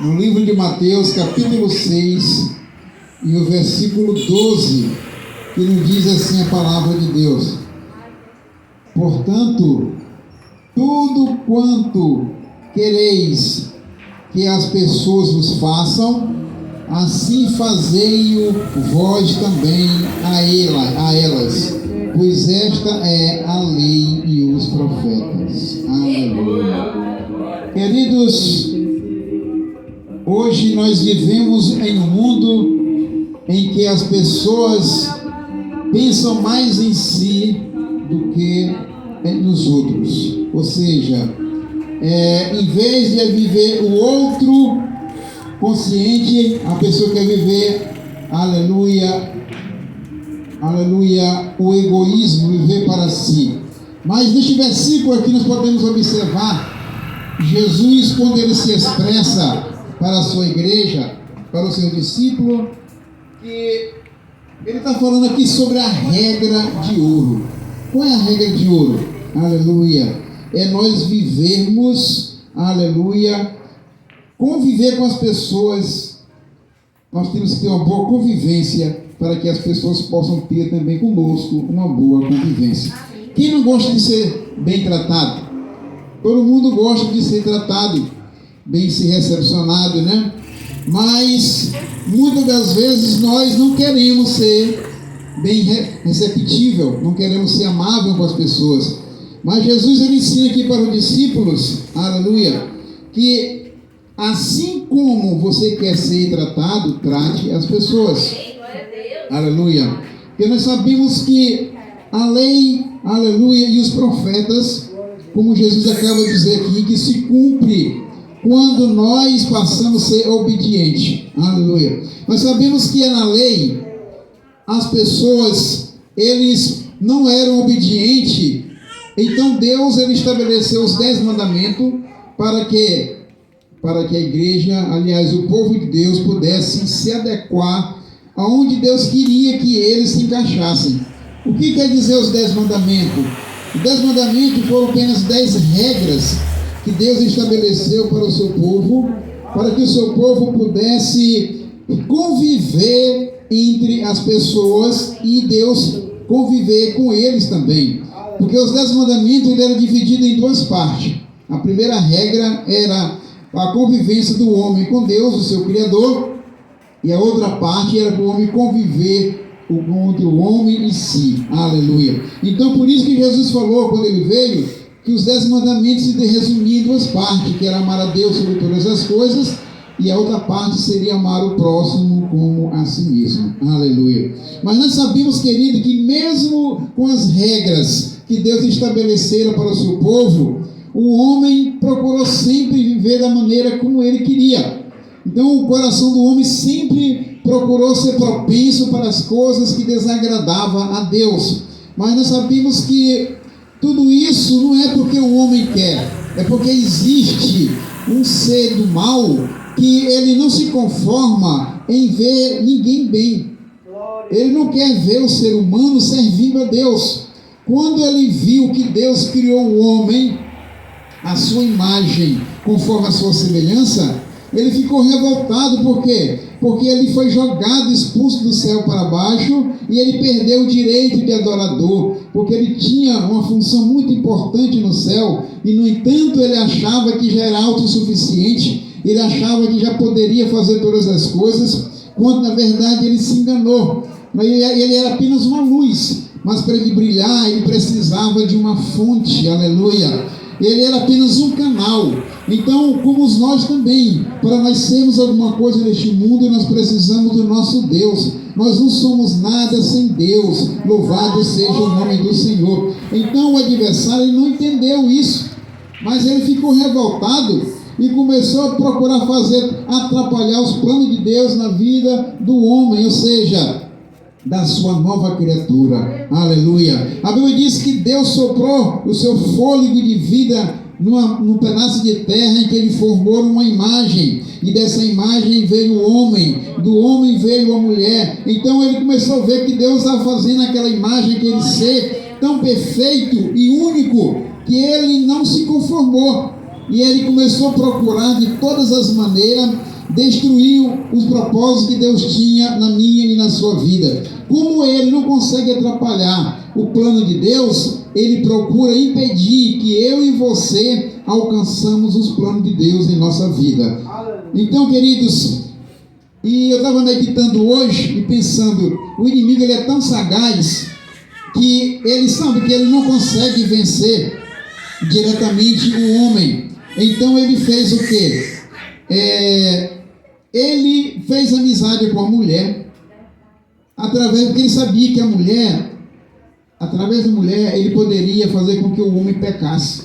no livro de Mateus, capítulo 6, e o versículo 12, que nos diz assim a palavra de Deus: portanto, tudo quanto quereis que as pessoas vos façam, assim fazei-o vós também a elas, pois esta é a lei e os profetas. Aleluia. Queridos, hoje nós vivemos em um mundo em que as pessoas pensam mais em si do que nos outros. Ou seja, em vez de viver o outro consciente, a pessoa quer viver, aleluia, aleluia, o egoísmo, viver para si. Mas neste versículo aqui nós podemos observar Jesus, quando ele se expressa para a sua igreja, para o seu discípulo, que ele está falando aqui sobre a regra de ouro. Qual é a regra de ouro? Aleluia. É nós vivermos, aleluia, conviver com as pessoas. Nós temos que ter uma boa convivência para que as pessoas possam ter também conosco uma boa convivência. Quem não gosta de ser bem tratado? Todo mundo gosta de ser tratado, bem ser recepcionado, né? Mas muitas das vezes nós não queremos ser bem receptível, não queremos ser amável com as pessoas. Mas Jesus ele ensina aqui para os discípulos, aleluia, que assim como você quer ser tratado, trate as pessoas. Aleluia. Porque nós sabemos que a lei, aleluia, e os profetas, como Jesus acaba de dizer aqui, que se cumpre quando nós passamos a ser obedientes. Aleluia. Nós sabemos que na lei, as pessoas, eles não eram obedientes. Então Deus ele estabeleceu os 10 mandamentos para que a igreja, aliás, o povo de Deus pudesse se adequar aonde Deus queria que eles se encaixassem. O que quer dizer os 10 mandamentos? Os 10 mandamentos foram apenas 10 regras que Deus estabeleceu para o seu povo, para que o seu povo pudesse conviver entre as pessoas e Deus conviver com eles também. Porque os 10 mandamentos eram divididos em 2 partes. A primeira regra era a convivência do homem com Deus, o seu Criador, e a outra parte era para o homem conviver entre o homem e si. Aleluia. Então, por isso que Jesus falou, quando ele veio, que os 10 mandamentos se resumiam em 2 partes, que era amar a Deus sobre todas as coisas, e a outra parte seria amar o próximo como a si mesmo. Aleluia. Mas nós sabemos, querido, que mesmo com as regras que Deus estabelecera para o seu povo, o homem procurou sempre viver da maneira como ele queria. Então o coração do homem sempre procurou ser propenso para as coisas que desagradavam a Deus. Mas nós sabemos que tudo isso não é porque o homem quer, é porque existe um ser do mal que ele não se conforma em ver ninguém bem. Ele não quer ver o ser humano servindo a Deus. Quando ele viu que Deus criou o homem à sua imagem, conforme a sua semelhança, ele ficou revoltado. Por quê? Porque ele foi jogado, expulso do céu para baixo, e ele perdeu o direito de adorador, porque ele tinha uma função muito importante no céu, e no entanto ele achava que já era autossuficiente, ele achava que já poderia fazer todas as coisas, quando na verdade ele se enganou. Ele era apenas uma luz, mas para ele brilhar ele precisava de uma fonte. Aleluia. Ele era apenas um canal. Então, como nós também, para nós sermos alguma coisa neste mundo, nós precisamos do nosso Deus. Nós não somos nada sem Deus. Louvado seja o nome do Senhor. Então o adversário ele não entendeu isso, mas ele ficou revoltado e começou a procurar atrapalhar os planos de Deus na vida do homem, ou seja, da sua nova criatura. Aleluia. A Bíblia diz que Deus soprou o seu fôlego de vida num pedaço de terra em que ele formou uma imagem, e dessa imagem veio o homem, do homem veio a mulher. Então ele começou a ver que Deus estava fazendo aquela imagem, aquele ser tão perfeito e único, que ele não se conformou, e ele começou a procurar de todas as maneiras destruiu os propósitos que Deus tinha na minha e na sua vida. Como ele não consegue atrapalhar o plano de Deus, ele procura impedir que eu e você alcançamos os planos de Deus em nossa vida. Então, queridos, e eu estava meditando hoje e pensando, o inimigo ele é tão sagaz que ele sabe que ele não consegue vencer diretamente o homem. Então ele fez o quê? Ele fez amizade com a mulher, porque ele sabia que a mulher, através da mulher, ele poderia fazer com que o homem pecasse.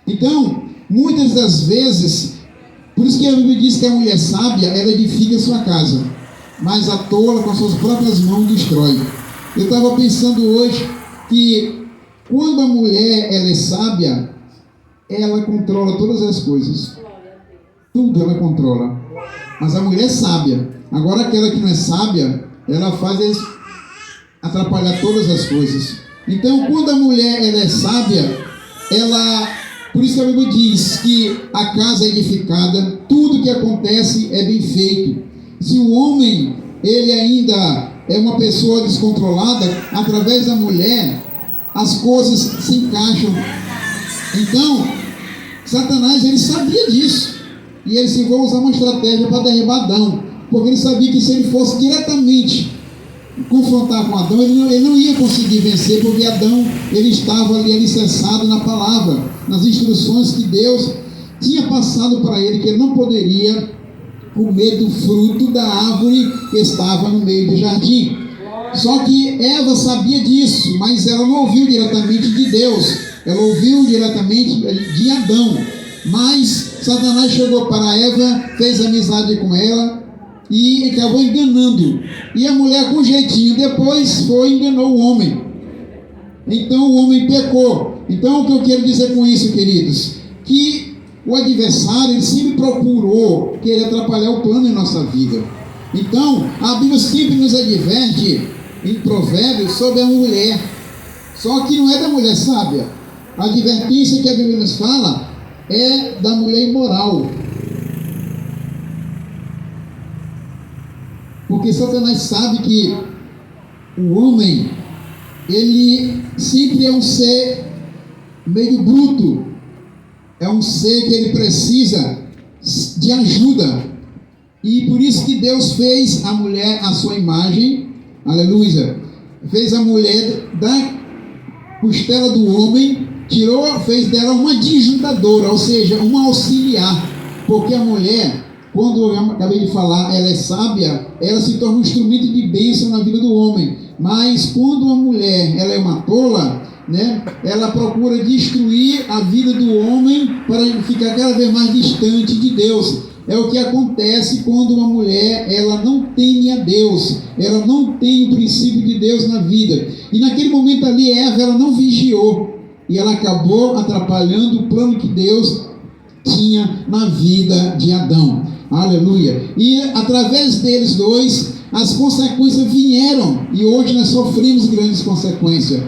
Então, muitas das vezes, por isso que a Bíblia diz que a mulher sábia, ela edifica a sua casa, mas a tola com as suas próprias mãos destrói. Eu estava pensando hoje que quando a mulher ela é sábia, ela controla todas as coisas. Tudo ela controla. Mas a mulher é sábia. Agora aquela que não é sábia, ela faz atrapalhar todas as coisas. Então, quando a mulher ela é sábia, por isso que a Bíblia diz que a casa é edificada, tudo que acontece é bem feito. Se o homem, ele ainda é uma pessoa descontrolada, através da mulher, as coisas se encaixam. Então, Satanás, ele sabia disso. E ele se vai usar uma estratégia para derribar Adão. Porque ele sabia que se ele fosse diretamente confrontar com Adão, ele não ia conseguir vencer, porque Adão, ele estava ali alicerçado na palavra, nas instruções que Deus tinha passado para ele, que ele não poderia comer do fruto da árvore que estava no meio do jardim. Só que Eva sabia disso, mas ela não ouviu diretamente de Deus, ela ouviu diretamente de Adão. Mas Satanás chegou para Eva, fez amizade com ela e acabou enganando. E a mulher, com jeitinho, depois enganou o homem. Então o homem pecou. Então o que eu quero dizer com isso, queridos? Que o adversário, ele sempre procurou querer atrapalhar o plano em nossa vida. Então a Bíblia sempre nos adverte em Provérbios sobre a mulher. Só que não é da mulher sábia. A advertência que a Bíblia nos fala é da mulher imoral. Porque Satanás sabe que o homem, ele sempre é um ser meio bruto, é um ser que ele precisa de ajuda, e por isso que Deus fez a mulher à sua imagem, aleluia, fez a mulher da costela do homem, fez dela uma disjuntadora, ou seja, uma auxiliar, porque a mulher, quando eu acabei de falar, ela é sábia, ela se torna um instrumento de bênção na vida do homem. Mas quando uma mulher ela é uma tola, né, ela procura destruir a vida do homem para ficar cada vez mais distante de Deus. É o que acontece quando uma mulher ela não teme a Deus, ela não tem o princípio de Deus na vida. E naquele momento ali, Eva ela não vigiou e ela acabou atrapalhando o plano que Deus tinha na vida de Adão. Aleluia. E através deles dois, as consequências vieram. E hoje nós sofremos grandes consequências.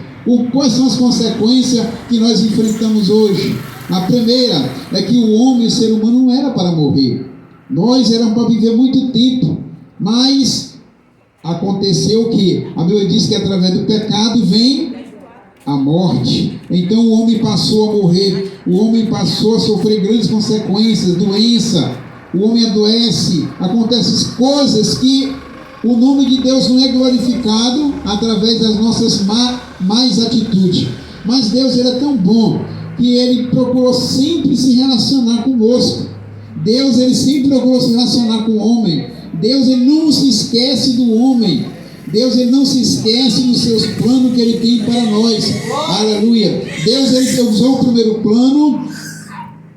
Quais são as consequências que nós enfrentamos hoje? A primeira é que o homem, o ser humano, não era para morrer. Nós éramos para viver muito tempo. Mas aconteceu que a Bíblia diz que através do pecado vem a morte. Então o homem passou a morrer. O homem passou a sofrer grandes consequências, doença. O homem adoece, acontecem coisas que o nome de Deus não é glorificado através das nossas más atitudes. Mas Deus ele é tão bom que ele procurou sempre se relacionar conosco. Deus ele sempre procurou se relacionar com o homem. Deus ele não se esquece do homem. Deus ele não se esquece dos seus planos que ele tem para nós. Aleluia. Deus ele usou o primeiro plano.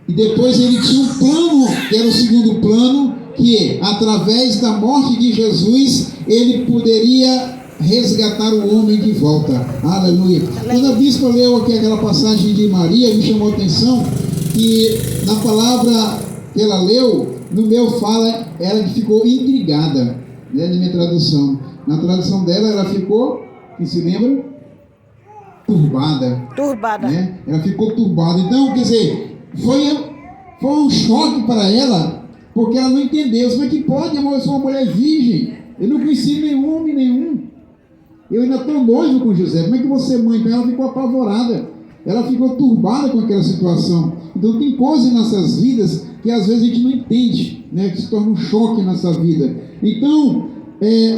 E depois ele tinha um plano, que era o segundo plano, que através da morte de Jesus, ele poderia resgatar o homem de volta. Aleluia. Quando a bispa leu aqui aquela passagem de Maria, me chamou a atenção que na palavra que ela leu, no meu fala, ela ficou intrigada, né, na minha tradução. Na tradução dela, ela ficou, quem se lembra? Turbada. Né? Ela ficou turbada. Então, quer dizer, foi um choque para ela porque ela não entendeu. Como é que pode, amor? Eu sou uma mulher virgem, eu não conheci nenhum homem nenhum, eu ainda estou noivo com José, como é que você, mãe? Então ela ficou apavorada, ela ficou turbada com aquela situação. Então tem coisas em nossas vidas que às vezes a gente não entende, né? Que se torna um choque na nossa vida. Então,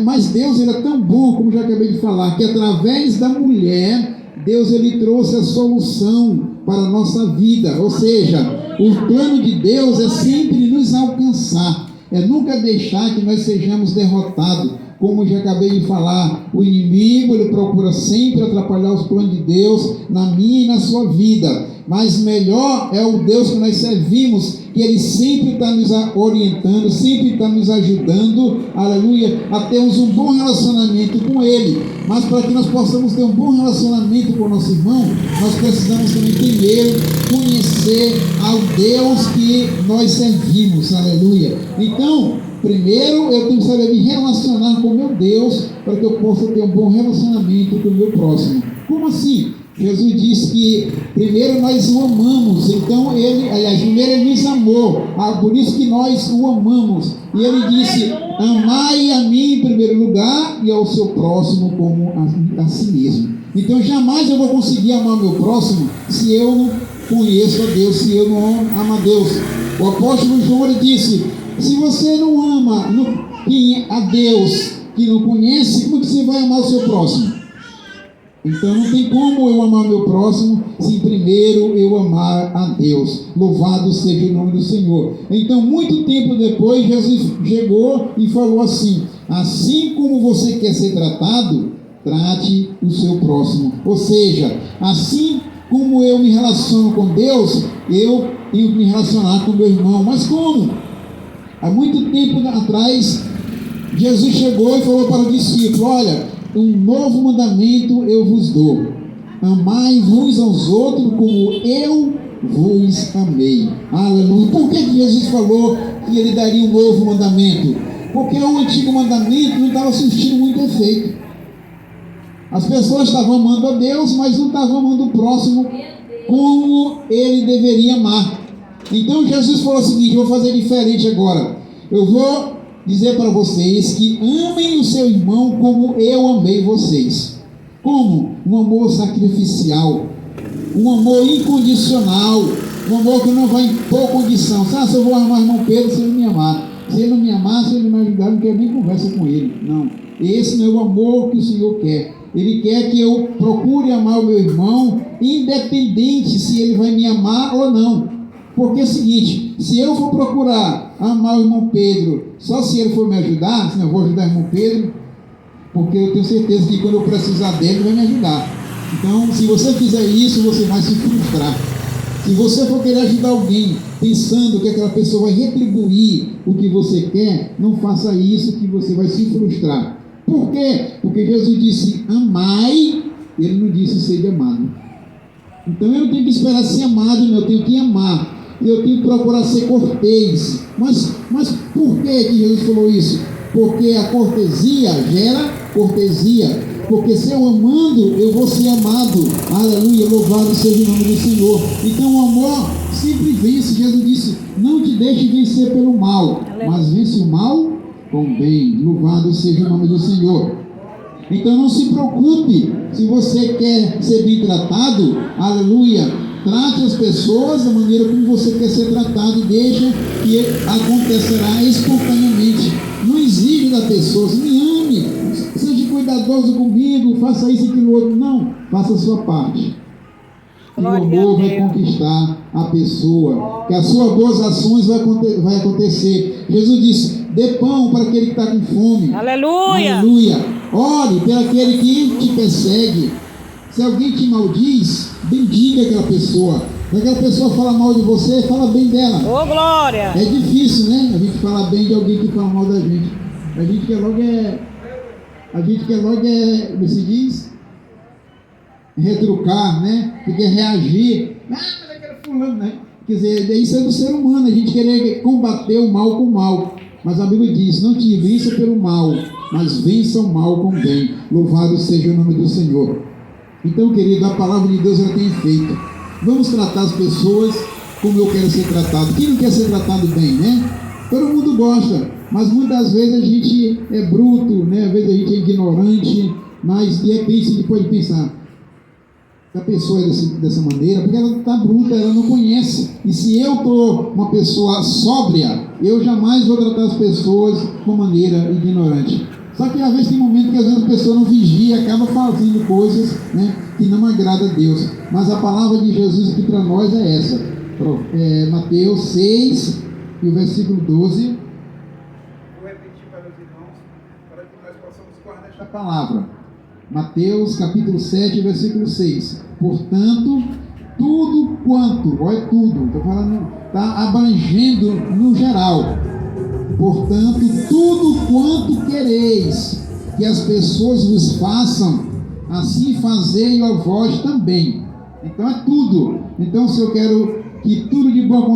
mas Deus, ele é tão bom, como já acabei de falar, que através da mulher, Deus, ele trouxe a solução para a nossa vida. Ou seja, o plano de Deus é sempre nos alcançar, é nunca deixar que nós sejamos derrotados. Como já acabei de falar, o inimigo, ele procura sempre atrapalhar os planos de Deus na minha e na sua vida. Mas melhor é o Deus que nós servimos, que Ele sempre está nos orientando, sempre está nos ajudando, aleluia, a termos um bom relacionamento com Ele. Mas para que nós possamos ter um bom relacionamento com o nosso irmão, nós precisamos também primeiro conhecer ao Deus que nós servimos, aleluia. Então, primeiro eu tenho que saber me relacionar com o meu Deus, para que eu possa ter um bom relacionamento com o meu próximo. Como assim? Jesus disse que primeiro nós o amamos, então primeiro ele nos amou, por isso que nós o amamos. E ele disse: amai a mim em primeiro lugar e ao seu próximo como a si mesmo. Então jamais eu vou conseguir amar o meu próximo se eu não conheço a Deus, se eu não amo a Deus. O apóstolo João, ele disse: se você não ama a Deus que não conhece, como que você vai amar o seu próximo? Então não tem como eu amar meu próximo se primeiro eu amar a Deus. Louvado seja o nome do Senhor. Então, muito tempo depois, Jesus chegou e falou assim: assim como você quer ser tratado, trate o seu próximo. Ou seja, assim como eu me relaciono com Deus, eu tenho que me relacionar com meu irmão. Mas como? Há muito tempo atrás, Jesus chegou e falou para o discípulo: olha, um novo mandamento eu vos dou: amai-vos aos outros como eu vos amei. Aleluia. Por que Jesus falou que ele daria um novo mandamento? Porque o antigo mandamento não estava surtindo muito efeito. As pessoas estavam amando a Deus, mas não estavam amando o próximo como ele deveria amar. Então Jesus falou o seguinte: eu vou fazer diferente agora. Eu vou dizer para vocês que amem o seu irmão como eu amei vocês. Como? Um amor sacrificial, um amor incondicional, um amor que não vai impor condição. Se eu vou amar o irmão Pedro se ele me amar, se ele não me amar, se ele não me ajudar, não quero nem conversa com ele. Não, esse não é o amor que o Senhor quer. Ele quer que eu procure amar o meu irmão, independente se ele vai me amar ou não. Porque é o seguinte: se eu for procurar amar o irmão Pedro só se ele for me ajudar, se eu vou ajudar o irmão Pedro, porque eu tenho certeza que quando eu precisar dele, ele vai me ajudar. Então, se você fizer isso, você vai se frustrar. Se você for querer ajudar alguém pensando que aquela pessoa vai retribuir o que você quer, não faça isso, que você vai se frustrar. Por quê? Porque Jesus disse: amai, ele não disse ser amado. Então eu não tenho que esperar ser amado, eu tenho que amar. Eu tenho que procurar ser cortês. Mas por que Jesus falou isso? Porque a cortesia gera cortesia. Porque se eu amando, eu vou ser amado. Aleluia, louvado seja o nome do Senhor. Então o amor sempre vence. Jesus disse: não te deixe vencer pelo mal, mas vence o mal com o bem. Louvado seja o nome do Senhor. Então não se preocupe, se você quer ser bem tratado, aleluia, trate as pessoas da maneira como você quer ser tratado e deixa que acontecerá espontaneamente. Não exige da pessoa: me ame, seja cuidadoso comigo, faça isso e aquilo outro. Não, faça a sua parte. E o amor vai conquistar a pessoa, que as suas boas ações vai acontecer. Jesus disse: dê pão para aquele que está com fome. Aleluia! Aleluia! Ore pelo aquele que te persegue. Se alguém te maldiz, bendiga aquela pessoa. Se aquela pessoa fala mal de você, fala bem dela. Ô, glória! É difícil, né? A gente falar bem de alguém que fala mal da gente. A gente quer logo como se diz? Retrucar, né? Que quer reagir. Mas eu quero fulano, né? Quer dizer, isso é do ser humano, a gente querer combater o mal com o mal. Mas a Bíblia diz: não te vença pelo mal, mas vença o mal com o bem. Louvado seja o nome do Senhor. Então, querido, a palavra de Deus ela tem efeito. Vamos tratar as pessoas como eu quero ser tratado. Quem não quer ser tratado bem, né? Todo mundo gosta, mas muitas vezes a gente é bruto, né? Às vezes a gente é ignorante, mas de repente a gente pode pensar, se a pessoa é dessa maneira, porque ela está bruta, ela não conhece. E se eu estou uma pessoa sóbria, eu jamais vou tratar as pessoas de uma maneira ignorante. Só que às vezes tem momentos que às vezes a pessoa não vigia, acaba fazendo coisas, né, que não agrada a Deus. Mas a palavra de Jesus aqui para nós é essa. Mateus 6, e o versículo 12. Vou repetir para os irmãos, para que nós possamos guardar esta palavra. Mateus capítulo 7, versículo 6. Portanto, tudo quanto, olha tudo, está abrangendo no geral. Portanto, tudo quanto quereis que as pessoas vos façam, assim fazei a vós também. Então é tudo. Então, se eu quero que tudo de bom